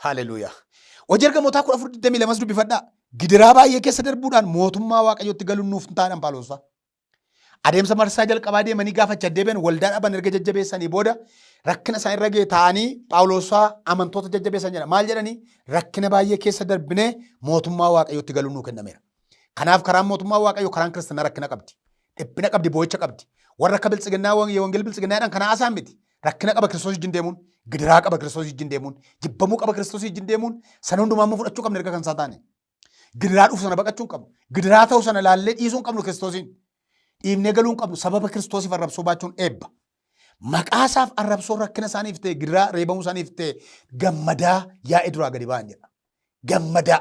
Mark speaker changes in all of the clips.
Speaker 1: Haleluuyaa. Hojii ergamootaa 14:22 dubbifadhaa. Gidiraa baay'ee keessa darbuudhaan mootummaa Waaqayyootti galuun nuuf taa'an Phaawulos. Adeemsa marsaa jalqabaa deemanii gaafa deebi'an waldaa dhaban erga jajjabeessanii booda rakkina isaan irra ga'e taa'anii Phaawulos amantoota jajjabeessan jedha. Maal jedhanii? Rakkina baay'ee keessa darbinee mootummaa Waaqayyootti galuun nuu kennameera. Kanaaf karaan mootummaa Waaqayyoo karaan kiristaanaa rakkina qabdi. Dhiphina qabdi, boo'icha qabdi. Warra akka biltsiginnaa wangeela biltsiginnaadhaan kana haasaan miti. Rakkina qaba Kiristoos wajjin deemuun, gidiraa qaba Kiristoos wajjin deemuun, jibbamuu qaba Kiristoos wajjin deemuun, sana hundumaa immoo fudhachuu qabna erga kan isaa taane. Gidiraa dhufu sana baqachuu hin qabnu. Gidiraa ta'u sana laallee dhiisuu hin qabnu Kiristoosiin. Dhiibnee galuu hin qabnu sababa Kiristoosiif arrabsoo baachuun eebba. Maqaasaaf arrabsoo rakkina isaaniif ta'e, gidiraa reebamuu isaaniif ta'e gammadaa yaa'ee duraa gadi ba'an jedha. Gammadaa.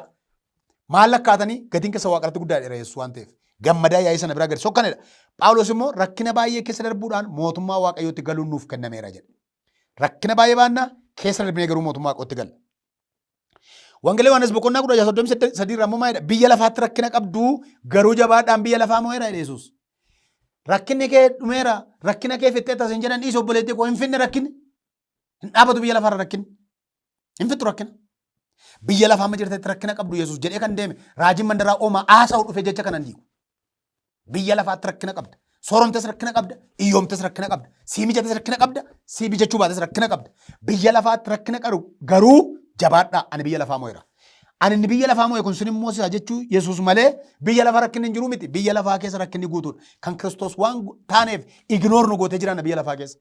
Speaker 1: Maal lakkaatanii gatiin keessa waaqarratti guddaa dheera Yesuus waan ta'eef. Gammadaa yaa'ii sana biraa gadi sokkanedha. Phaawulos immoo rakkina baay'ee keessa darbuudhaan mootummaa Waaqayyootti galuun nuuf kennameera jedha. Rakkina baay'ee baannaa keessa darbinee garuu mootummaa Waaqayyootti galla. Wangeela Yohaannis boqonnaa 13 irraa immoo maalidha? Biyya lafaatti rakkina qabdu garuu jabaadhaan biyya lafaa moo'eera jedha Yesuus. Rakkinni kee dhumeera, rakkina kee fixxee taasisan jedhan dhiisoo obboleettii koo hin finne rakkinni. Hin dhaabatu biyya lafaarra rakkinni. Hin fixxu rakkina. Biyya lafaa amma jirtetti rakkina qabdu Yesuus jedhee kan deeme raajiin mandaraa oomaa haasa'u dhufe jecha kanan diigu. Biyya lafaatti rakkina qabda. Sooromtes rakkina qabda. Iyyoomtes rakkina qabda. Sii mijates rakkina qabda. Sii bijachuu baates rakkina qabda. Biyya lafaatti rakkina qabu garuu jabaadhaa ani biyya lafaa moo'eera. Ani inni biyya lafaa moo'e kun sun immoo si'a jechuu Yesuus malee biyya lafaa rakkinni hin jiru miti. Biyya lafaa keessa rakkinni guutuudha. Kan Kiristoos waan taaneef ignoor nu gootee jiraanna biyya lafaa keessa.